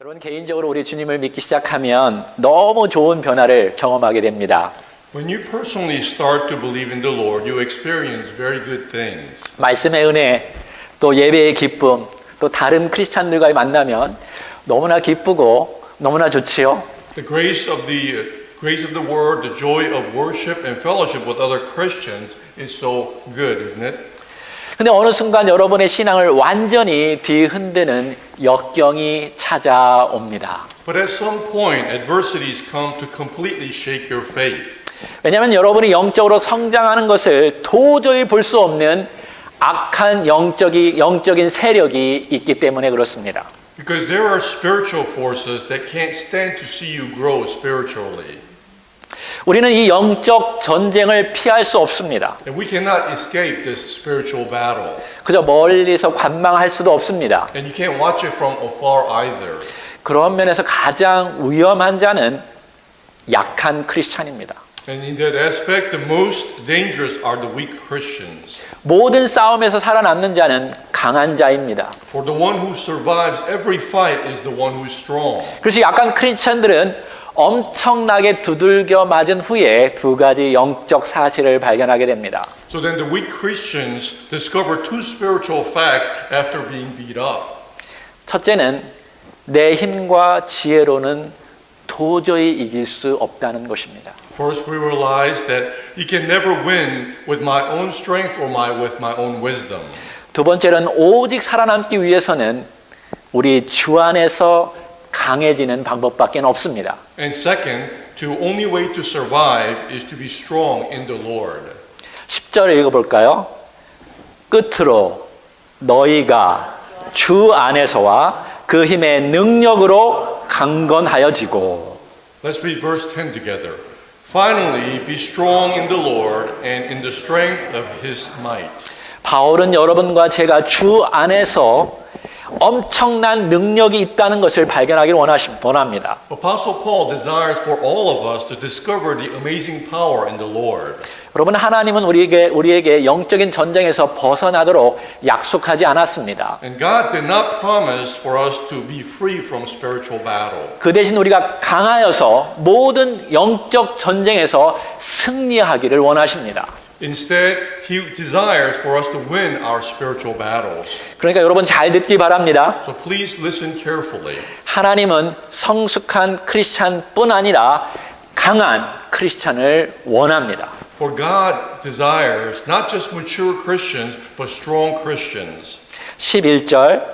여러분 개인적으로 우리 주님을 믿기 시작하면 너무 좋은 변화를 경험하게 됩니다. When you personally start to believe in the Lord, you experience very good things. 말씀의 은혜, 또 예배의 기쁨, 또 다른 크리스찬들과의 만나면 너무나 기쁘고 너무나 좋지요. The grace of the word, the joy of worship and fellowship with other Christians is so good, isn't it? 근데 어느 순간 여러분의 신앙을 완전히 뒤흔드는 역경이 찾아옵니다. But at some point, adversities come to completely shake your faith. 왜냐하면 여러분이 영적으로 성장하는 것을 도저히 볼 수 없는 악한 영적인 세력이 있기 때문에 그렇습니다. Because there are spiritual forces that can't stand to see you grow spiritually. 우리는 이 영적 전쟁을 피할 수 없습니다. And we cannot escape this spiritual battle. 그저 멀리서 관망할 수도 없습니다. And you can't watch it from afar either. 그런 면에서 가장 위험한 자는 약한 크리스찬입니다. And in that aspect, the most dangerous are the weak Christians. 모든 싸움에서 살아남는 자는 강한 자입니다. For the one who survives every fight is the one who's strong. 그래서 약한 크리스찬들은 엄청나게 두들겨 맞은 후에 두 가지 영적 사실을 발견하게 됩니다. So then the weak Christians discover two spiritual facts after being beat up. 첫째는 내 힘과 지혜로는 도저히 이길 수 없다는 것입니다. First, we realize that you can never win with my own strength or with my own wisdom. 두 번째는 오직 살아남기 위해서는 우리 주 안에서 강해지는 방법밖에 없습니다. And second, the only way to survive is to be strong in the Lord. 10절을 읽어볼까요? 끝으로 너희가 주 안에서와 그 힘의 능력으로 강건하여지고. Let's read verse 10 together. Finally, be strong in the Lord and in the strength of His might. 바울은 여러분과 제가 주 안에서 엄청난 능력이 있다는 것을 발견하기를 원합니다. Apostle Paul desires for all of us to discover the amazing power in the Lord. 여러분 하나님은 우리에게 영적인 전쟁에서 벗어나도록 약속하지 않았습니다. And God did not promise for us to be free from spiritual battle. 그 대신 우리가 강하여서 모든 영적 전쟁에서 승리하기를 원하십니다. Instead, He desires for us to win our spiritual battles. 그러니까 여러분 잘 듣기 바랍니다. So please listen carefully. 하나님은 성숙한 크리스찬뿐 아니라 강한 크리스찬을 원합니다. For God desires not just mature Christians, but strong Christians. 11절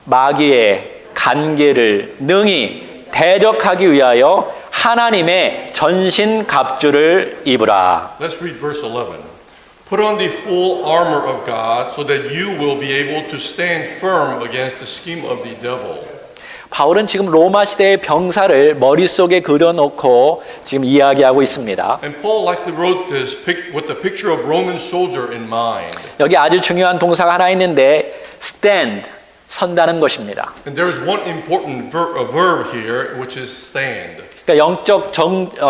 마귀의 간계를 능히 대적하기 위하여 하나님의 전신 갑주를 입으라. Let's read verse 11. Put on the full armor of God so that you will be able to stand firm against the scheme of the devil. 바울은 지금 로마 시대의 병사를 머릿속에 그려놓고 지금 이야기하고 있습니다. And Paul likely wrote this with the picture of Roman soldier in mind. 여기 아주 중요한 동사가 하나 있는데 stand, 선다는 것입니다. And there is one important verb here, which is stand. 그러니까 영적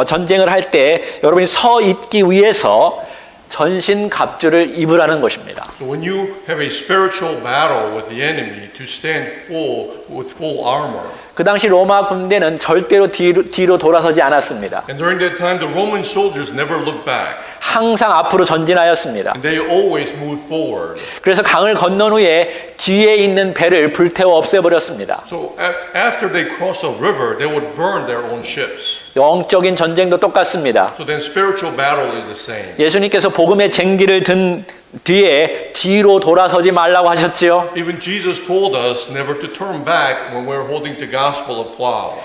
전쟁을 할 때 여러분이 서 있기 위해서 전신 갑주를 입으라는 것입니다. So when you have a spiritual battle with the enemy, to stand with full armor. 그 당시 로마 군대는 절대로 뒤로 돌아서지 않았습니다. And during that time, the Roman soldiers never looked back. 항상 앞으로 전진하였습니다. And they always moved forward. 그래서 강을 건넌 후에 뒤에 있는 배를 불태워 없애버렸습니다. So after they cross a river, they would burn their own ships. 영적인 전쟁도 똑같습니다. So then spiritual battle is the same. 예수님께서 복음의 쟁기를 든 뒤에 뒤로 돌아서지 말라고 하셨지요. Even Jesus told us never to turn back when we're holding the gospel of plow.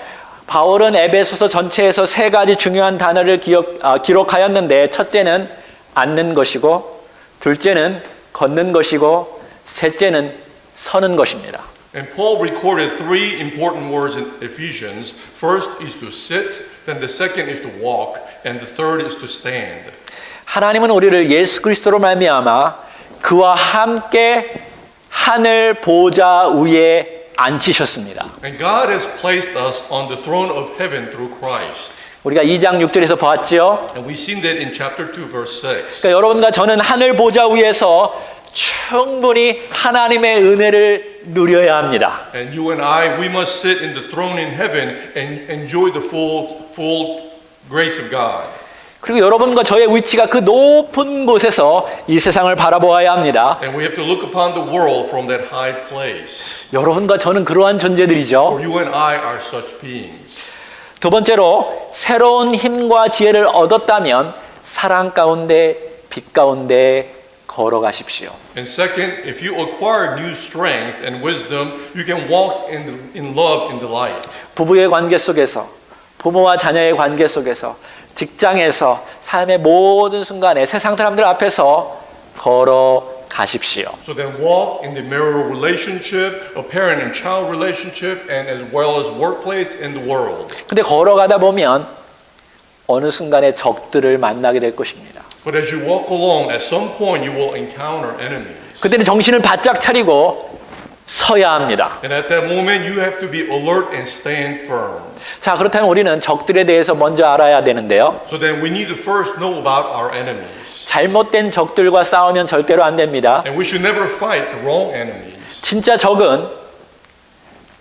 바울은 에베소서 전체에서 세 가지 중요한 단어를 기록하였는데 첫째는 앉는 것이고 둘째는 걷는 것이고 셋째는 서는 것입니다. And Paul recorded three important words in Ephesians. First is to sit, then the second is to walk, and the third is to stand. 하나님은 우리를 예수 그리스도로 말미암아 그와 함께 하늘 보좌 위에 앉히셨습니다. And God has placed us on the throne of heaven through Christ. 우리가 2장 6절에서 보았지요. And we've seen that in chapter 2 verse 6. 그러니까 여러분과 저는 하늘 보좌 위에서 충분히 하나님의 은혜를 누려야 합니다. And you and I, we must sit in the throne in heaven and enjoy the full grace of God. 그리고 여러분과 저의 위치가 그 높은 곳에서 이 세상을 바라보아야 합니다. And we have to look upon the world from that high place. 여러분과 저는 그러한 존재들이죠. For you and I are such beings. 두 번째로 새로운 힘과 지혜를 얻었다면 사랑 가운데 빛 가운데 걸어가십시오. And second, if you acquire new strength and wisdom, you can walk in love in the light. 부부의 관계 속에서, 부모와 자녀의 관계 속에서, 직장에서, 삶의 모든 순간에 세상 사람들 앞에서 걸어가십시오. So then walk in the marital relationship, a parent and child relationship, and as well as workplace and the world. 근데 걸어가다 보면 어느 순간에 적들을 만나게 될 것입니다. But as you walk along, at some point you will encounter enemies. 그때는 정신을 바짝 차리고 서야 합니다. And at that moment you have to be alert and stand firm. 자, 그렇다면 우리는 적들에 대해서 먼저 알아야 되는데요. So then we need to first know about our enemies. 잘못된 적들과 싸우면 절대로 안 됩니다. And we should never fight the wrong enemies. 진짜 적은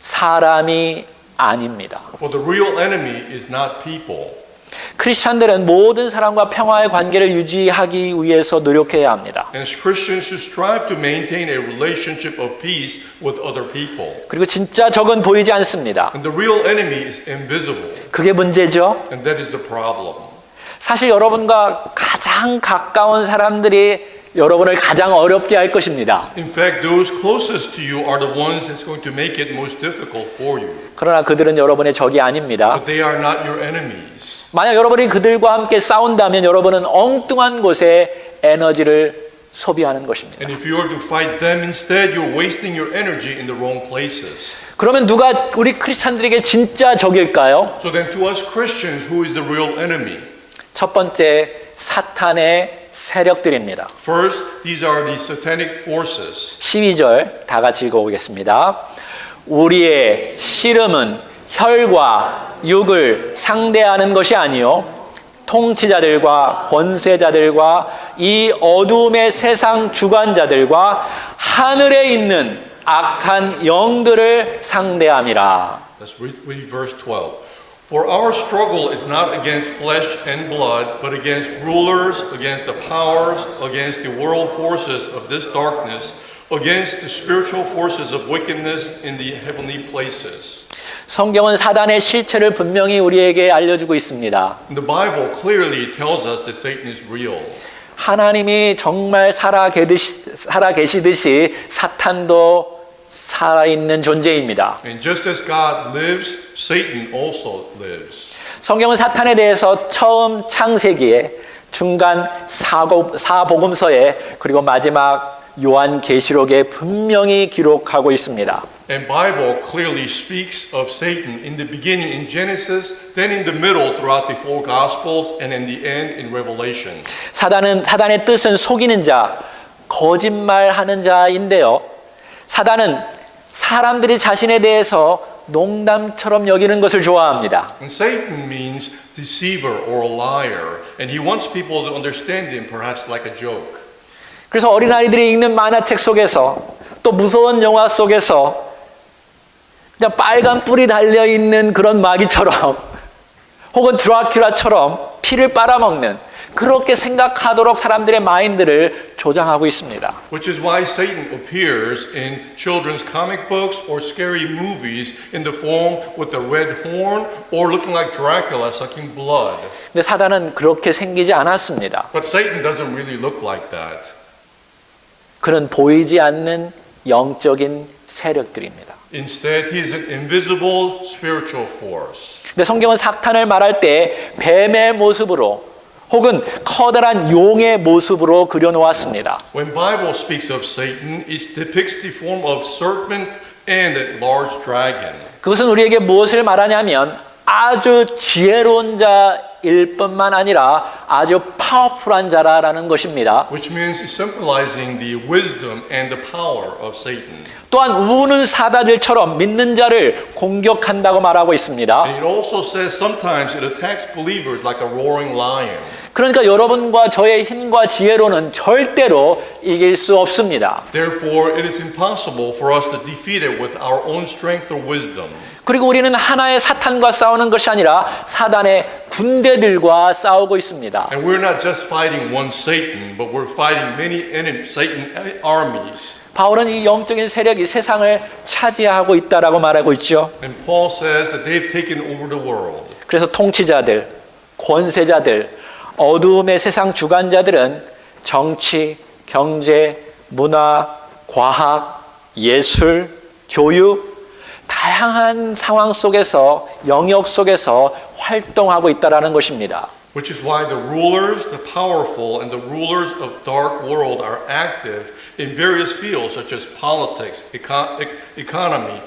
사람이 아닙니다. For the real enemy is not people. 크리스천들은 모든 사람과 평화의 관계를 유지하기 위해서 노력해야 합니다. And as Christians should strive to maintain a relationship of peace with other people. 그리고 진짜 적은 보이지 않습니다. And the real enemy is invisible. 그게 문제죠. And that is the problem. 사실 여러분과 가장 가까운 사람들이 여러분을 가장 어렵게 할 것입니다. In fact, those closest to you are the ones that's going to make it most difficult for you. 그러나 그들은 여러분의 적이 아닙니다. But they are not your enemies. 만약 여러분이 그들과 함께 싸운다면 여러분은 엉뚱한 곳에 에너지를 소비하는 것입니다. And if you are to fight them instead, you're wasting your energy in the wrong places. 그러면 누가 우리 크리스천들에게 진짜 적일까요? So then to us Christians, who is the real enemy? 첫 번째, 사탄의 세력들입니다. First, these are the satanic forces. 12절 다 같이 읽어보겠습니다. 우리의 씨름은 혈과 육을 상대하는 것이 아니요 통치자들과 권세자들과 이 어둠의 세상 주관자들과 하늘에 있는 악한 영들을 상대함이라. Let's read verse 12. For our struggle is not against flesh and blood, but against rulers, against the powers, against the world forces of this darkness, against the spiritual forces of wickedness in the heavenly places. 성경은 사단의 실체를 분명히 우리에게 알려주고 있습니다. The Bible clearly tells us that Satan is real. 하나님이 정말 살아계시듯이 사탄도 살아있는 존재입니다. And just as God lives, Satan also lives. 성경은 사탄에 대해서 처음 창세기에, 중간 사복음서에, 그리고 마지막 요한계시록에 분명히 기록하고 있습니다. And Bible clearly speaks of Satan in the beginning in Genesis, then in the middle throughout the four Gospels, and in the end in Revelation. 사단의 뜻은 속이는 자, 거짓말하는 자인데요. 사단은 사람들이 자신에 대해서 농담처럼 여기는 것을 좋아합니다. And Satan means deceiver or liar, and he wants people to understand him perhaps like a joke. 그래서 어린아이들이 읽는 만화책 속에서 또 무서운 영화 속에서 그냥 빨간 뿔이 달려있는 그런 마귀처럼 혹은 드라큘라처럼 피를 빨아먹는 그렇게 생각하도록 사람들의 마인드를 조장하고 있습니다. Which is why Satan appears in children's comic books or scary movies in the form with the red horn or looking like Dracula sucking blood. 근데 사단은 그렇게 생기지 않았습니다. But Satan doesn't really look like that. 그는 보이지 않는 영적인 세력들입니다. Instead, he is an invisible spiritual force. 근데 성경은 사탄을 말할 때 뱀의 모습으로 혹은 커다란 용의 모습으로 그려놓았습니다. When Bible speaks of Satan, it depicts the form of serpent and a large dragon. 그것은 우리에게 무엇을 말하냐면 아주 지혜로운 자일 뿐만 아니라 아주 파워풀한 자라는 것입니다. Which means it's symbolizing the wisdom and the power of Satan. 또한 우는 사자들처럼 믿는 자를 공격한다고 말하고 있습니다. And it also says sometimes it attacks believers like a roaring lion. 그러니까 여러분과 저의 힘과 지혜로는 절대로 이길 수 없습니다. Therefore, it is impossible for us to defeat it with our own strength or wisdom. 그리고 우리는 하나의 사탄과 싸우는 것이 아니라 사단의 군대들과 싸우고 있습니다. And we're not just fighting one Satan, but we're fighting many Satan armies. 바울은 이 영적인 세력이 세상을 차지하고 있다라고 말하고 있죠. And Paul says that they've taken over the world. 그래서 통치자들, 권세자들, 어두움의 세상 주관자들은 정치, 경제, 문화, 과학, 예술, 교육, 다양한 상황 속에서, 영역 속에서 활동하고 있다라는 것입니다. Which is why the rulers, the powerful, and the rulers of dark world are active in various fields such as politics, economy,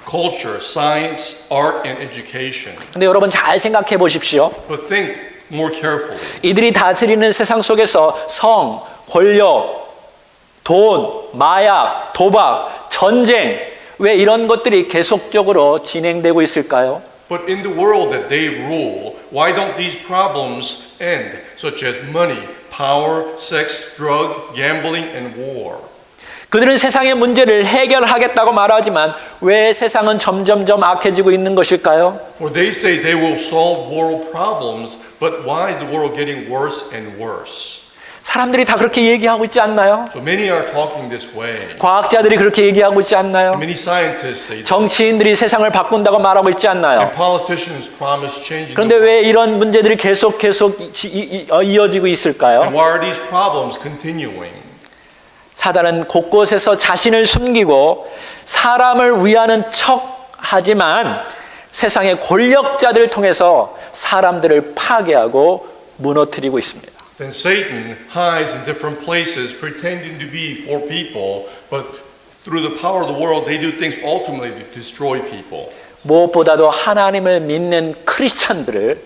culture, science, art, and education. 근데 여러분 잘 생각해 보십시오. But think more carefully. 이들이 다스리는 세상 속에서 성, 권력, 돈, 마약, 도박, 전쟁, 왜 이런 것들이 계속적으로 진행되고 있을까요? But in the world that they rule, why don't these problems end, such as money, power, sex, drug, gambling, and war? 그들은 세상의 문제를 해결하겠다고 말하지만 왜 세상은 점점점 악해지고 있는 것일까요? Or they say they will solve world problems, but why is the world getting worse and worse? 사람들이 다 그렇게 얘기하고 있지 않나요? So many are talking this way. 과학자들이 그렇게 얘기하고 있지 않나요? Many scientists say that. 정치인들이 세상을 바꾼다고 말하고 있지 않나요? And politicians promise changing 그런데 the world. 왜 이런 문제들이 계속 이어지고 있을까요? And why are these problems continuing? 사단은 곳곳에서 자신을 숨기고 사람을 위하는 척 하지만 세상의 권력자들을 통해서 사람들을 파괴하고 무너뜨리고 있습니다. Then Satan hides in different places pretending to be for people, but through the power of the world they do things ultimately to destroy people. 무엇보다도 하나님을 믿는 크리스천들을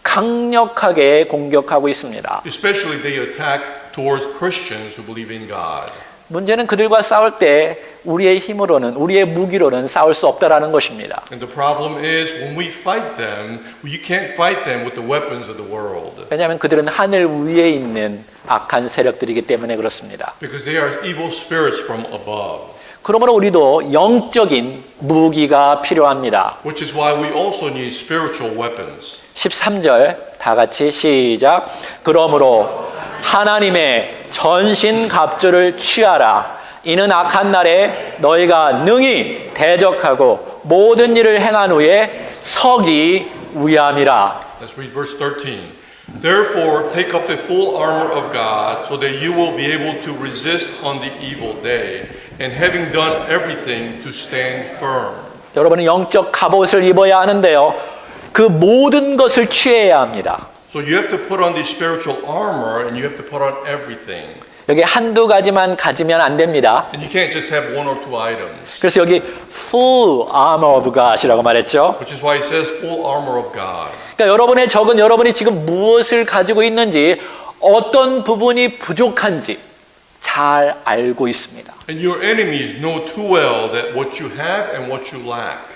강력하게 공격하고 있습니다. Especially they attack towards Christians who believe in God. 문제는 그들과 싸울 때 우리의 힘으로는 우리의 무기로는 싸울 수 없다라는 것입니다. And the problem is when we fight them, you can't fight them with the weapons of the world. 왜냐하면 그들은 하늘 위에 있는 악한 세력들이기 때문에 그렇습니다. Because they are evil spirits from above. 그러므로 우리도 영적인 무기가 필요합니다. Which is why we also need spiritual weapons. 13절 다 같이 시작. 그러므로 하나님의 전신 갑주를 취하라. 이는 악한 날에 너희가 능히 대적하고 모든 일을 행한 후에 서기 위함이라. Let's read verse 13. Therefore, take up the full armor of God, so that you will be able to resist on the evil day, and having done everything, to stand firm. 여러분은 영적 갑옷을 입어야 하는데요. 그 모든 것을 취해야 합니다. So you have to put on the spiritual armor, and you have to put on everything. 여기 한두 가지만 가지면 안 됩니다. And you can't just have one or two items. 그래서 여기 full armor of God이라고 말했죠. Which is why it says full armor of God. 그러니까 여러분의 적은 여러분이 지금 무엇을 가지고 있는지 어떤 부분이 부족한지 잘 알고 있습니다. And your enemies know too well that what you have and what you lack.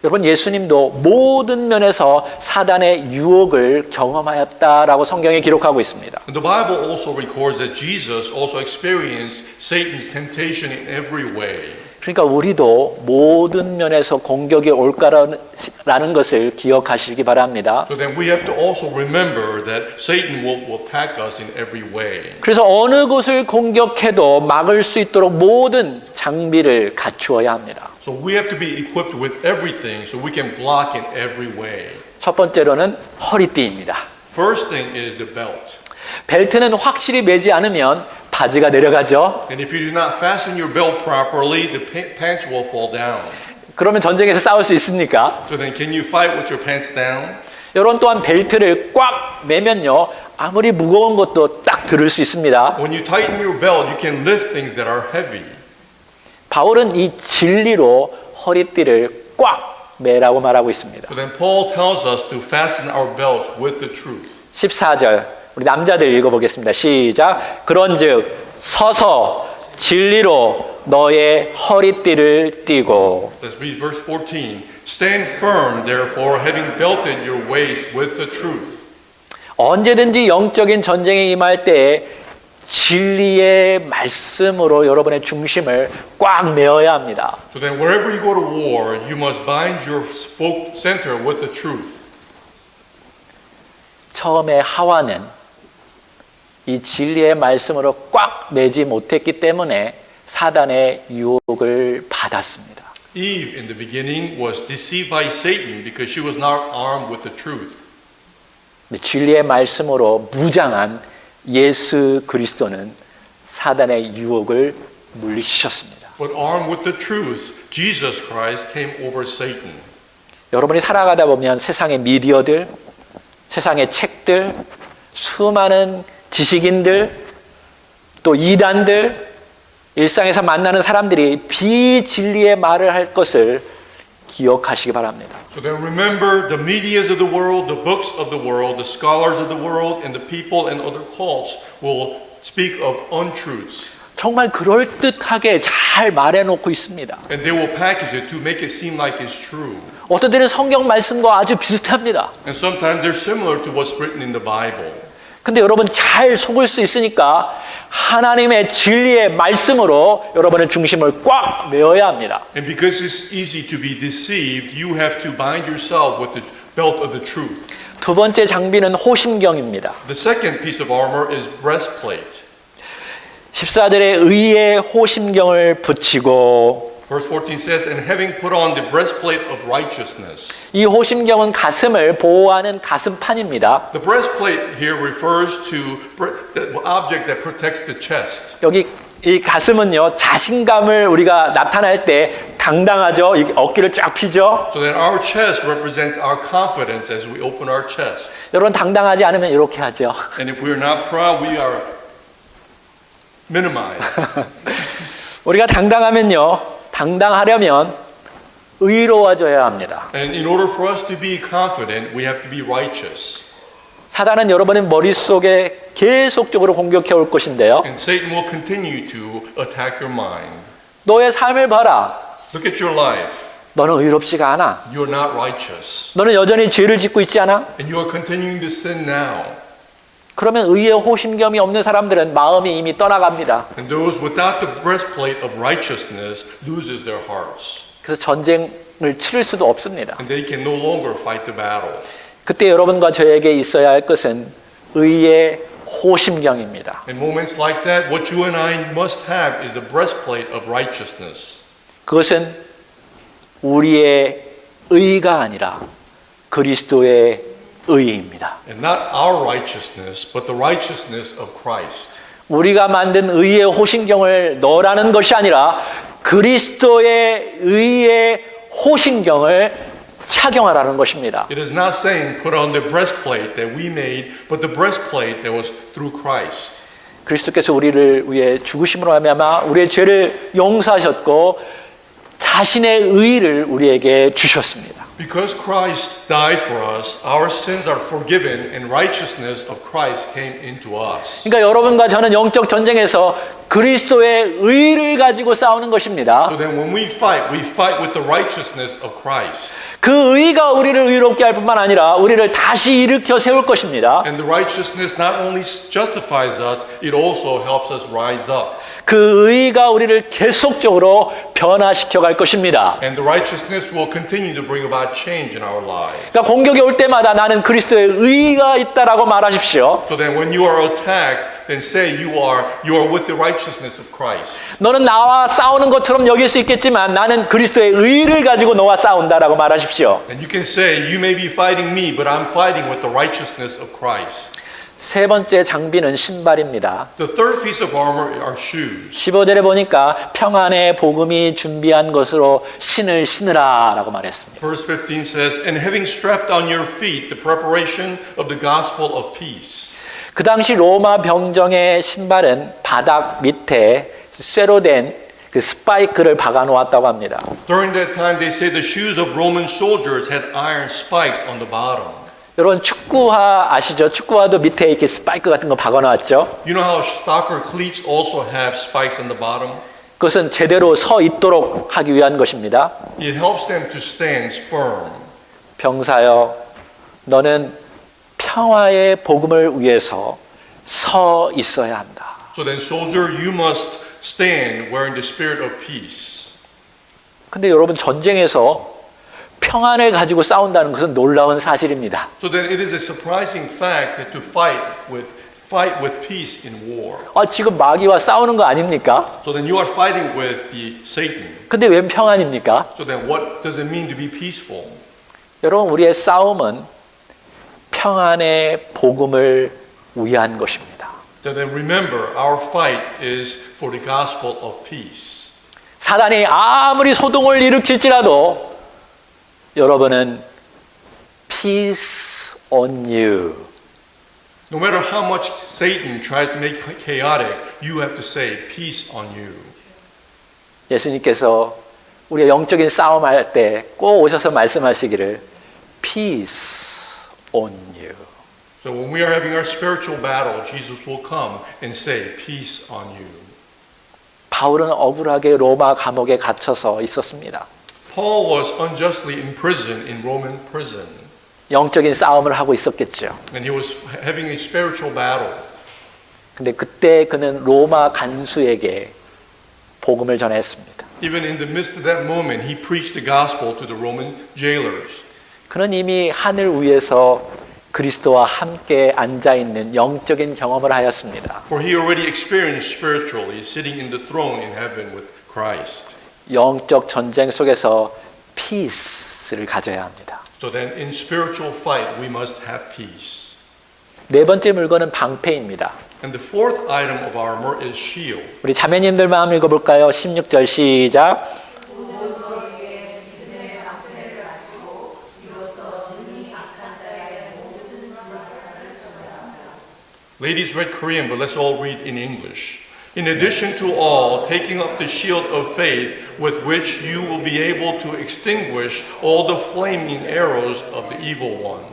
여러분 예수님도 모든 면에서 사단의 유혹을 경험하였다라고 성경에 기록하고 있습니다. And the Bible also records that Jesus also experienced Satan's temptation in every way. 그러니까 우리도 모든 면에서 공격이 올까라는 것을 기억하시기 바랍니다. So then we have to also remember that Satan will attack us in every way. 그래서 어느 곳을 공격해도 막을 수 있도록 모든 장비를 갖추어야 합니다. So we have to be equipped with everything so we can block in every way. 첫 번째로는 허리띠입니다. First thing is the belt. 벨트는 확실히 매지 않으면 바지가 내려가죠. And if you do not fasten your belt properly, the pants will fall down. 그러면 전쟁에서 싸울 수 있습니까? So then can you fight with your pants down? 여러분 또한 벨트를 꽉 매면요. 아무리 무거운 것도 딱 들을 수 있습니다. When you tighten your belt, you can lift things that are heavy. 바울은 이 진리로 허리띠를 꽉 매라고 말하고 있습니다. So then Paul tells us to fasten our belts with the truth. 14절 우리 남자들 읽어보겠습니다. 시작. 그런즉 서서 진리로 너의 허리띠를 띠고. Let's read verse 14. Stand firm, therefore, having belted your waist with the truth. 언제든지 영적인 전쟁에 임할 때에 진리의 말씀으로 여러분의 중심을 꽉 메어야 합니다. So then wherever you go to war, you must bind your center with the truth. 처음에 하와는 이 진리의 말씀으로 꽉 매지 못했기 때문에 사단의 유혹을 받았습니다. Eve in the beginning was deceived by Satan because she was not armed with the truth. 진리의 말씀으로 무장한 예수 그리스도는 사단의 유혹을 물리치셨습니다. But armed with the truth, Jesus Christ came over Satan. 여러분이 살아가다 보면 세상의 미디어들, 세상의 책들, 수많은 지식인들, 또 이단들, 일상에서 만나는 사람들이 비진리의 말을 할 것을 기억하시기 바랍니다. So then remember the medias of the world, the books of the world, the scholars of the world, and the people and other cults will speak of untruths. 정말 그럴듯하게 잘 말해놓고 있습니다. And they will package it to make it seem like it's true. 어떤 때는 성경 말씀과 아주 비슷합니다. And sometimes they're similar to what's written in the Bible. 근데 여러분 잘 속을 수 있으니까 하나님의 진리의 말씀으로 여러분의 중심을 꽉 메어야 합니다. And because it's easy to be deceived, you have to bind yourself with the belt of the truth. 두 번째 장비는 호심경입니다. The second piece of armor is breastplate. 14절에 의의 호심경을 붙이고 Verse 14 says, and having put on the breastplate of righteousness. 이 호심경은 가슴을 보호하는 가슴판입니다. The breastplate here refers to the object that protects the chest. 여기 이 가슴은요 자신감을 우리가 나타날 때 당당하죠. 이 어깨를 쫙 펴죠. So that our chest represents our confidence as we open our chest. 여러분 당당하지 않으면 이렇게 하죠. And if we are not proud, we are minimized. 우리가 당당하려면 의로워져야 합니다. And in order for us to be confident, we have to be righteous. 사단은 여러분의 머릿속에 계속적으로 공격해 올 것인데요. And Satan will continue to attack your mind. 너의 삶을 봐라. Look at your life. 너는 의롭지가 않아. You are not righteous. 너는 여전히 죄를 짓고 있지 않아? And you are continuing to sin now. 그러면 의의 호심경이 없는 사람들은 마음이 이미 떠나갑니다. And those without the breastplate of righteousness loses their hearts. 그래서 전쟁을 치를 수도 없습니다. And they can no longer fight the battle. 그때 여러분과 저에게 있어야 할 것은 의의 호심경입니다. In moments like that, what you and I must have is the breastplate of righteousness. 그것은 우리의 의가 아니라 그리스도의 의입니다. And not our righteousness, but the righteousness of Christ. 우리가 만든 의의 호심경을 넣으라는 것이 아니라 그리스도의 의의 호심경을 착용하라는 것입니다. It is not saying put on the breastplate that we made, but the breastplate that was through Christ. 그리스도께서 우리를 위해 죽으심으로 말미암아 우리의 죄를 용서하셨고 자신의 의를 우리에게 주셨습니다. Because Christ died for us, our sins are forgiven and righteousness of Christ came into us. 그러니까 여러분과 저는 영적 전쟁에서 그리스도의 의를 가지고 싸우는 것입니다. So then when we fight with the righteousness of Christ. 그 의가 우리를 의롭게 할 뿐만 아니라 우리를 다시 일으켜 세울 것입니다. And the righteousness not only justifies us, it also helps us rise up. 그 의가 우리를 계속적으로 변화시켜 갈 것입니다. And the righteousness will continue to bring about change in our lives. 그러니까 공격이 올 때마다 나는 그리스도의 의가 있다라고 말하십시오. So then when you are attacked, then say you are with the righteousness of Christ. 너는 나와 싸우는 것처럼 여길 수 있겠지만 나는 그리스도의 의를 가지고 너와 싸운다라고 말하십시오. And you can say you may be fighting me, but I'm fighting with the righteousness of Christ. 세 번째 장비는 신발입니다. The third piece of armor are shoes. 15절에 보니까 평안의 복음이 준비한 것으로 신을 신으라 라고 말했습니다. Verse 15 says, and having strapped on your feet the preparation of the gospel of peace. 그 당시 로마 병정의 신발은 바닥 밑에 쇠로 된 그 스파이크를 박아 놓았다고 합니다. During that time, they say the shoes of Roman soldiers had iron spikes on the bottom. 여러분 축구화 아시죠? 축구화도 밑에 이렇게 스파이크 같은 거 박아 놨죠? You know how soccer cleats also have spikes on the bottom? 그것은 제대로 서 있도록 하기 위한 것입니다. It helps them to stand firm. 병사여, 너는 평화의 복음을 위해서 서 있어야 한다. So then, soldier, you must stand wearing the spirit of peace. 근데 여러분, 전쟁에서 평안을 가지고 싸운다는 것은 놀라운 사실입니다. So then, it is a surprising fact that to fight with peace in war. 지금 마귀와 싸우는 거 아닙니까? So then, you are fighting with the Satan. 근데 왜 평안입니까? So then, what does it mean to be peaceful? 여러분, 우리의 싸움은 평안의 복음을 위한 것입니다. So then, remember, our fight is for the gospel of peace. 사단이 아무리 소동을 일으킬지라도 여러분은 peace on you. No matter how much Satan tries to make it chaotic, you have to say, peace on you. 예수님께서 우리의 영적인 싸움할 때 꼭 오셔서 말씀하시기를 peace on you. So when we are having our spiritual battle, Jesus will come and say, peace on you. 바울은 억울하게 로마 감옥에 갇혀서 있었습니다. Paul was unjustly imprisoned in Roman prison, 영적인 싸움을 하고 있었겠죠. and he was having a spiritual battle. 근데 그때 그는 로마 간수에게 복음을 전했습니다. Even in the midst of that moment, he preached the gospel to the Roman jailers. 그는 이미 하늘 위에서 그리스도와 함께 앉아 있는 영적인 경험을 하였습니다. For he already experienced spiritually sitting in the throne in heaven with Christ. 영적 전쟁 속에서 peace를 가져야 합니다. So then in spiritual fight, we must have peace. 네 번째 물건은 방패입니다. And the fourth item of armor is shield. 우리 자매님들만 한번 읽어볼까요? 16절 시작. Ladies read Korean, but let's all read in English. In addition to all, taking up the shield of faith with which you will be able to extinguish all the flaming arrows of the evil one.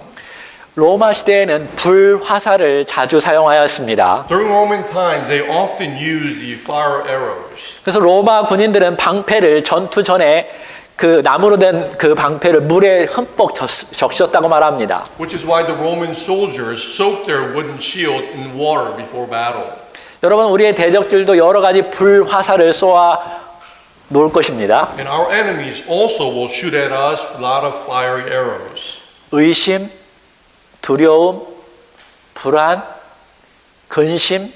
로마 시대에는 불화살을 자주 사용하였습니다. During Roman times, they often used the fire arrows. 그래서 로마 군인들은 방패를 전투 전에 그 나무로 된 그 방패를 물에 흠뻑 적셨다고 말합니다. Which is why the Roman soldiers soaked their wooden shield in water before battle. 여러분, 우리의 대적들도 여러 가지 불화살을 쏘아 놓을 것입니다. And our enemies also will shoot at us a lot of fiery arrows. 의심, 두려움, 불안, 근심,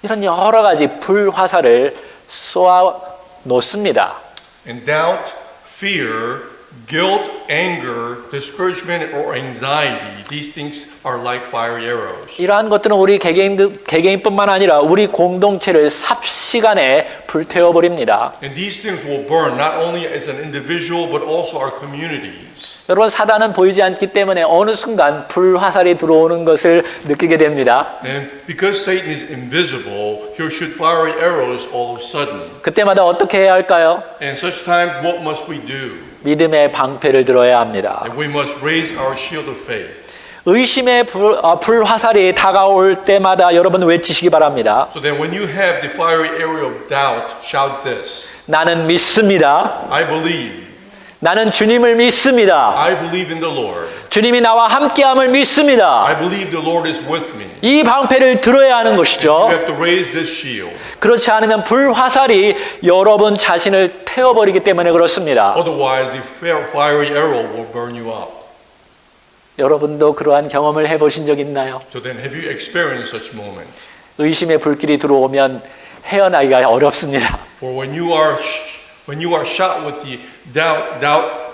이런 여러 가지 불화살을 쏘아 놓습니다. And doubt, fear, guilt, anger, discouragement, or anxiety, these things are like fiery arrows. 이러한 것들은 우리 개개인뿐만 아니라 우리 공동체를 삽시간에 불태워버립니다. And these things will burn not only as an individual but also our communities. 여러분, 사단은 보이지 않기 때문에 어느 순간 불화살이 들어오는 것을 느끼게 됩니다. And because Satan is invisible, he'll shoot fiery arrows all of a sudden. 그때마다 어떻게 해야 할까요? And such times, what must we do? 믿음의 방패를 들어야 합니다. And we must raise our shield of faith. 의심의 불화살이 다가올 때마다 여러분 외치시기 바랍니다. So then when you have the fiery arrow of doubt, shout this. 나는 믿습니다. I believe. 나는 주님을 믿습니다. I believe in the Lord. 주님이 나와 함께함을 믿습니다. I believe the Lord is with me. 이 방패를 들어야 하는 You 것이죠. have to raise this shield. 그렇지 않으면 불화살이 여러분 자신을 태워버리기 때문에 그렇습니다. Otherwise, the fiery arrow will burn you up. 여러분도 그러한 경험을 해보신 적 있나요? So then, have you experienced such moments? 의심의 불길이 들어오면 헤어나기가 어렵습니다. For when you are shot with the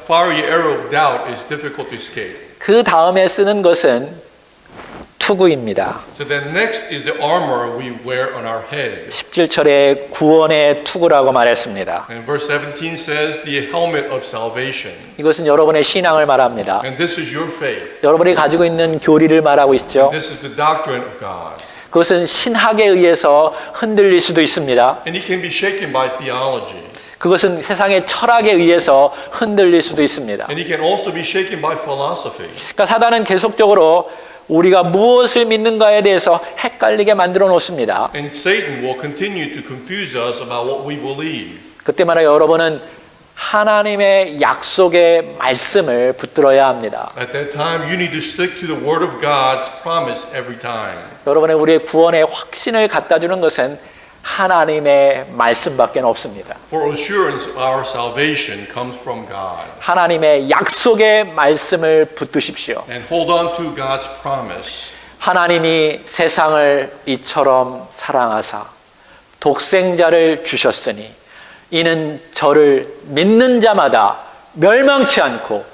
fiery arrow of doubt, is difficult to escape. 그 다음에 쓰는 것은 투구입니다. So then, next is the armor we wear on our head. 17절에 구원의 투구라고 말했습니다. And verse 17 says the helmet of salvation. 이것은 여러분의 신앙을 말합니다. And this is your faith. 여러분이 가지고 있는 교리를 말하고 있죠. This is the doctrine of God. 그것은 신학에 의해서 흔들릴 수도 있습니다. And it can be shaken by theology. 그것은 세상의 철학에 의해서 흔들릴 수도 있습니다. And it can also be shaken by philosophy. 그러니까 사단은 계속적으로 우리가 무엇을 믿는가에 대해서 헷갈리게 만들어 놓습니다. And Satan will continue to confuse us about what we believe. 그때마다 여러분은 하나님의 약속의 말씀을 붙들어야 합니다. At that time, you need to stick to the word of God's promise every time. 여러분의 우리의 구원의 확신을 갖다 주는 것은 하나님의 말씀밖에 없습니다. For assurance of our salvation comes from God. 하나님의 약속의 말씀을 붙드십시오. And hold on to God's promise. 하나님이 세상을 이처럼 사랑하사 독생자를 주셨으니 이는 저를 믿는 자마다 멸망치 않고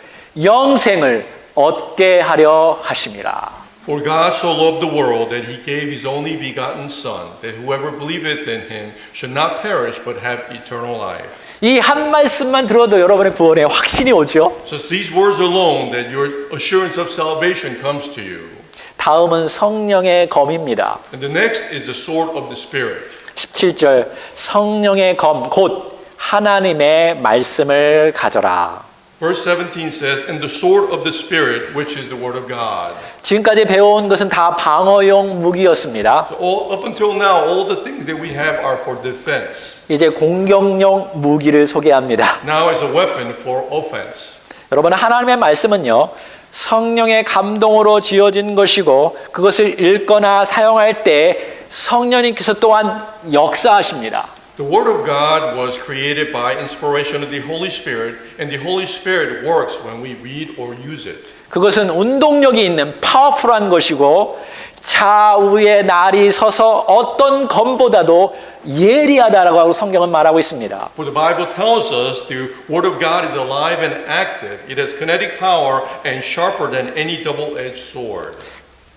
영생을 얻게 하려 하심이라. For God so loved the world that he gave his only begotten Son, that whoever believeth in him should not perish but have eternal life. 이 한 말씀만 들어도 여러분의 구원에 확신이 오죠. So it's these words alone that your assurance of salvation comes to you. 다음은 성령의 검입니다. And the next is the sword of the Spirit. 17절 성령의 검 곧 하나님의 말씀을 가져라. Verse 17 says, and the sword of the Spirit, which is the word of God. 지금까지 배워온 것은 다 방어용 무기였습니다. So up until now, all the things that we have are for defense. 이제 공격용 무기를 소개합니다. Now is a weapon for offense. 여러분, 하나님의 말씀은요, 성령의 감동으로 지어진 것이고 그것을 읽거나 사용할 때 성령님께서 또한 역사하십니다. The Word of God was created by inspiration of the Holy Spirit, and the Holy Spirit works when we read or use it. 그것은 운동력이 있는 파워풀한 것이고 좌우에 날이 서서 어떤 검보다도 예리하다라고 성경은 말하고 있습니다. For the Bible tells us the Word of God is alive and active. It has kinetic power and sharper than any double-edged sword.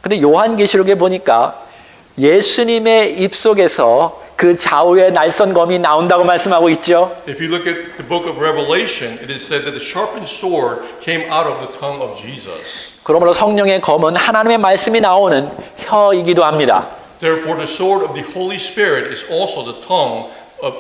근데 요한계시록에 보니까 예수님의 입속에서 그 좌우의 날선 검이 나온다고 말씀하고 있죠. If you look at the book of Revelation, it is said that the sharpened sword came out of the tongue of Jesus. 그러므로 성령의 검은 하나님의 말씀이 나오는 혀이기도 합니다. Therefore, the sword of the Holy Spirit is also the tongue of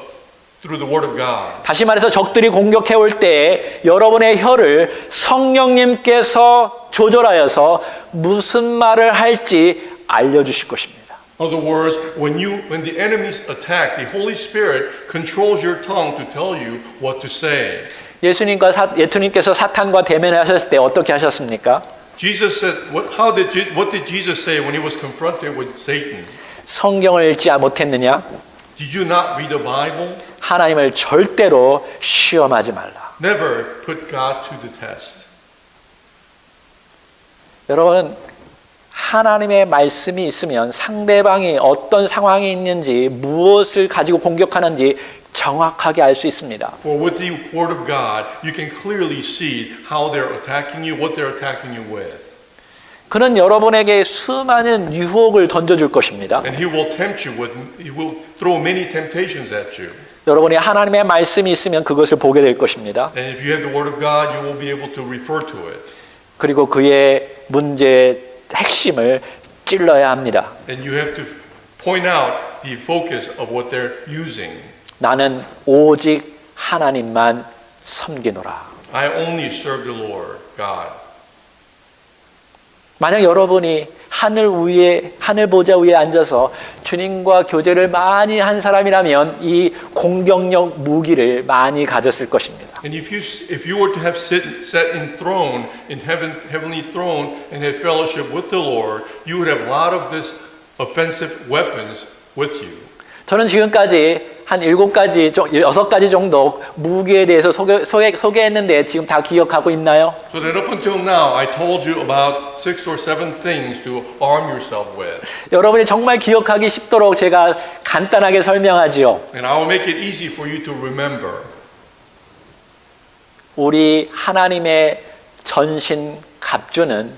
through the Word of God. 다시 말해서 적들이 공격해 올 때 여러분의 혀를 성령님께서 조절하여서 무슨 말을 할지 알려주실 것입니다. In other words, when the enemies attack, the Holy Spirit controls your tongue to tell you what to say. 예수님께서 사탄과 대면하셨을 때 어떻게 하셨습니까? Jesus said, what did Jesus say when he was confronted with Satan? 성경을 읽지 못했느냐? Did you not read the Bible? 하나님을 절대로 시험하지 말라. Never put God to the test. 여러분, 하나님의 말씀이 있으면 상대방이 어떤 상황이 있는지 무엇을 가지고 공격하는지 정확하게 알 수 있습니다. For with the Word of God, you can clearly see how they're attacking you, what they're attacking you with. 그는 여러분에게 수많은 유혹을 던져줄 것입니다. And he will tempt you he will throw many temptations at you. 여러분이 하나님의 말씀이 있으면 그것을 보게 될 것입니다. And if you have the Word of God, you will be able to refer to it. 그리고 그의 문제의 핵심을 찔러야 합니다. And you have to point out the focus of what they're using. 나는 오직 하나님만 섬기노라. I only serve the Lord, God. 만약 여러분이 하늘 보좌 위에 앉아서 주님과 교제를 많이 한 사람이라면 이 공격력 무기를 많이 가졌을 것입니다. And if you were to have sat enthroned in heavenly throne and had fellowship with the Lord, you would have a lot of this offensive weapons with you. 저는 지금까지 한 6가지 정도 무기에 대해서 소개했는데 지금 다 기억하고 있나요? So that up until now, I told you about 6 or 7 things to arm yourself with. 여러분이 정말 기억하기 쉽도록 제가 간단하게 설명하지요. And I will make it easy for you to remember. 우리 하나님의 전신 갑주는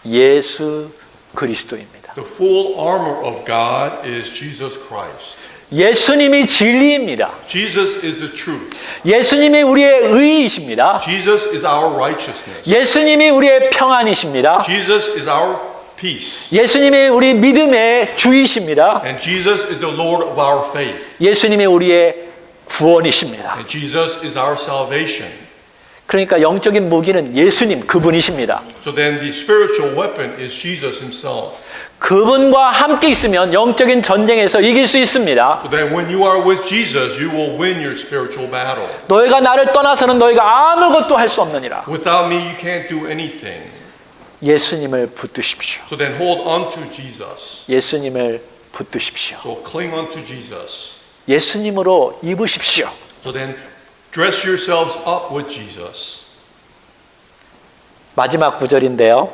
예수 그리스도입니다. The full armor of God is Jesus Christ. 예수님이 진리입니다. Jesus is the truth. 예수님이 우리의 의이십니다. Jesus is our righteousness. 예수님이 우리의 평안이십니다. Jesus is our peace. 예수님이 우리 믿음의 주이십니다. And Jesus is the Lord of our faith. 예수님이 우리의 구원이십니다. And Jesus is our salvation. 그러니까 영적인 무기는 예수님 그분이십니다. So then the spiritual weapon is Jesus himself. 그분과 함께 있으면 영적인 전쟁에서 이길 수 있습니다. So then when you are with Jesus, you will win your spiritual battle. 너희가 나를 떠나서는 너희가 아무것도 할 수 없느니라. Without me, you can't do anything. 예수님을 붙드십시오. So then hold on to Jesus. 예수님을 붙드십시오. So cling on to Jesus. 예수님으로 입으십시오. So then dress yourselves up with Jesus. 마지막 구절인데요.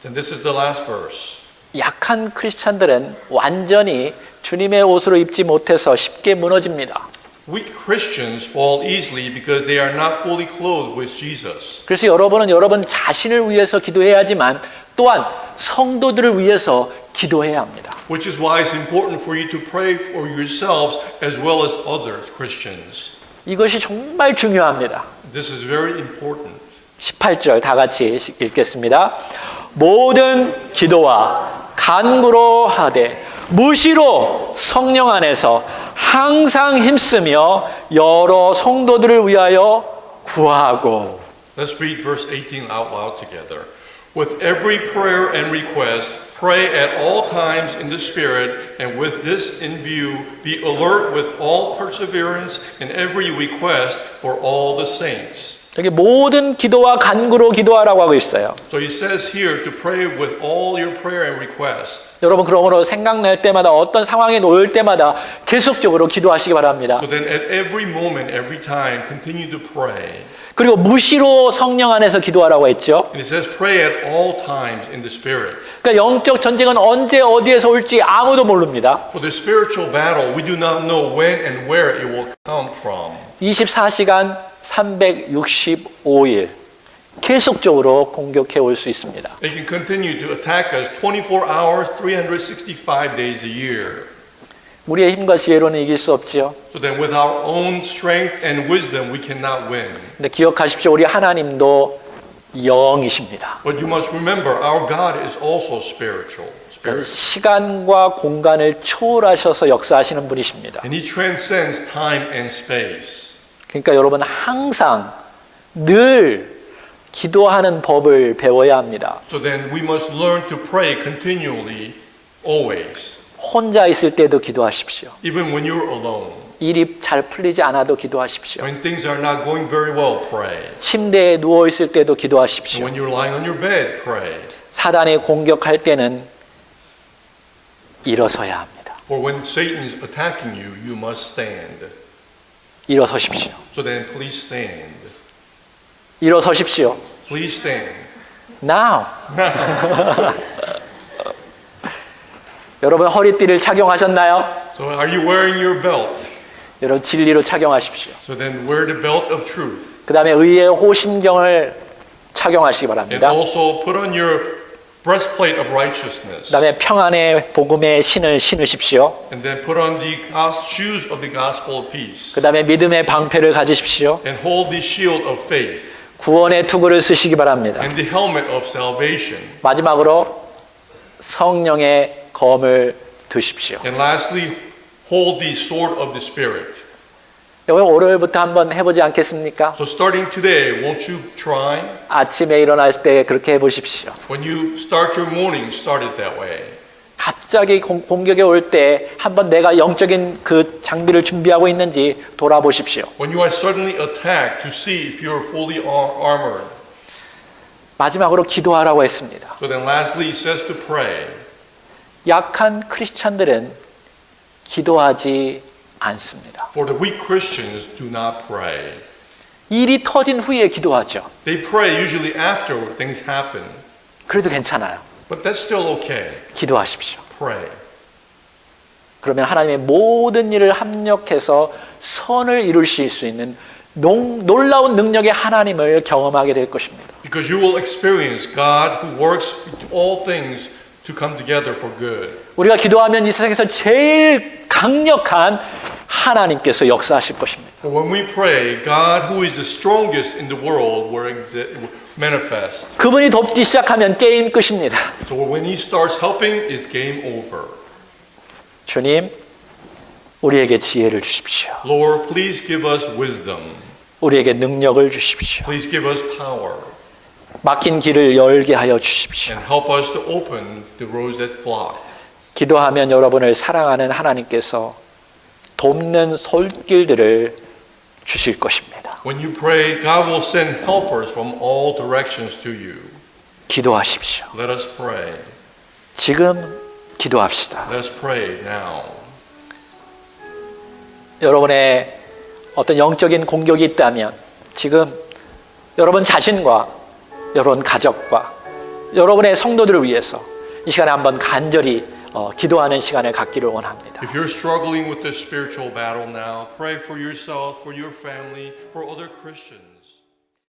Then this is the last verse. 약한 크리스찬들은 완전히 주님의 옷으로 입지 못해서 쉽게 무너집니다. Weak Christians fall easily because they are not fully clothed with Jesus. 그래서 여러분은 여러분 자신을 위해서 기도해야지만 또한 성도들을 위해서 기도해야 합니다. Which is why it's important for you to pray for yourselves as well as other Christians. 이것이 정말 중요합니다. This is very important. 18절 다 같이 읽겠습니다. 모든 기도와 간구로 하되 무시로 성령 안에서 항상 힘쓰며 여러 성도들을 위하여 구하고. Let's read verse 18 out loud together. With every prayer and request, pray at all times in the Spirit, and with this in view, be alert with all perseverance in every request for all the saints. 여기 모든 기도와 간구로 기도하라고 하고 있어요. So he says here to pray with all your prayer and request. 여러분 그러므로 생각날 때마다 어떤 상황에 놓일 때마다 계속적으로 기도하시기 바랍니다. So then at every moment, every time, continue to pray. 그리고 무시로 성령 안에서 기도하라고 했죠. And it says pray at all times in the Spirit. 그러니까 영적 전쟁은 언제 어디에서 올지 아무도 모릅니다. For the spiritual battle, we do not know when and where it will come from. 24시간 365일 계속적으로 공격해 올 수 있습니다. They can continue to attack us 24 hours, 365 days a year. 우리의 힘과 지혜로는 이길 수 없지요. So then with our own strength and wisdom, we cannot win. 근데 기억하십시오. 우리 하나님도 영이십니다. But you must remember, our God is also spiritual. 그러니까 시간과 공간을 초월하셔서 역사하시는 분이십니다. And He transcends time and space. 그러니까 여러분 항상 늘 기도하는 법을 배워야 합니다. So then we must learn to pray continually, always. 혼자 있을 때도 기도하십시오. Even when you're alone. 일이 잘 풀리지 않아도 기도하십시오. When things are not going very well, pray. 침대에 누워 있을 때도 And 기도하십시오. when you're lying on your bed, pray. 사단이 공격할 때는 일어서야 합니다. For when Satan is attacking you, you must stand. 일어서십시오. So then please stand. 일어서십시오. Please stand. Now. 여러분 허리띠를 착용하셨나요? So are you wearing your belt? 여러분 진리로 착용하십시오. So then wear the belt of truth. 그 다음에 의의 호심경을 착용하시기 And 바랍니다. also put on your breastplate of righteousness. 그 다음에 평안의 복음의 신을 신으십시오. And then put on the shoes of the gospel of peace. 그 다음에 믿음의 방패를 가지십시오. And hold the shield of faith. 구원의 투구를 쓰시기 바랍니다. And the helmet of salvation. 마지막으로 성령의 검을 드십시오. And lastly, hold the sword of the Spirit. 여러분 월요일부터 한번 해보지 않겠습니까? So starting today, won't you try? 아침에 일어날 때 그렇게 해보십시오. When you start your morning, start it that way. 갑자기 공격이 올 때 한번 내가 영적인 그 장비를 준비하고 있는지 돌아보십시오. When you are suddenly attacked, to see if you are fully armored. 마지막으로 기도하라고 했습니다. So then lastly, it says to pray. 약한 크리스찬들은 기도하지 않습니다. For the weak Christians do not pray. 일이 터진 후에 기도하죠. They pray usually after things happen. 그래도 괜찮아요. But that's still okay. 기도하십시오. Pray. 그러면 하나님의 모든 일을 합력해서 선을 이루실 수 있는 놀라운 능력의 하나님을 경험하게 될 것입니다. Because you will experience God who works all things to come together for good. 우리가 기도하면 이 세상에서 제일 강력한 하나님께서 역사하실 것입니다. But when we pray, God who is the strongest in the world will manifest. 그분이 돕기 시작하면 게임 끝입니다. So when He starts helping, it's game over. 주님, 우리에게 지혜를 주십시오. Lord, please give us wisdom. 우리에게 능력을 주십시오. Please give us power 막힌 길을 열게 하여 주십시오. and help us to open the roads that's blocked. 기도하면 여러분을 사랑하는 하나님께서 돕는 손길들을 주실 것입니다. When you pray, God will send helpers from all directions to you. 기도하십시오. Let us pray. 지금 기도합시다. Let us pray now. 여러분의 어떤 영적인 공격이 있다면 지금 여러분 자신과 여러분 가족과 여러분의 성도들을 위해서 이 시간에 한번 간절히 기도하는 시간을 갖기를 원합니다. If you're struggling with this spiritual battle now, pray for yourself, for your family, for other Christians.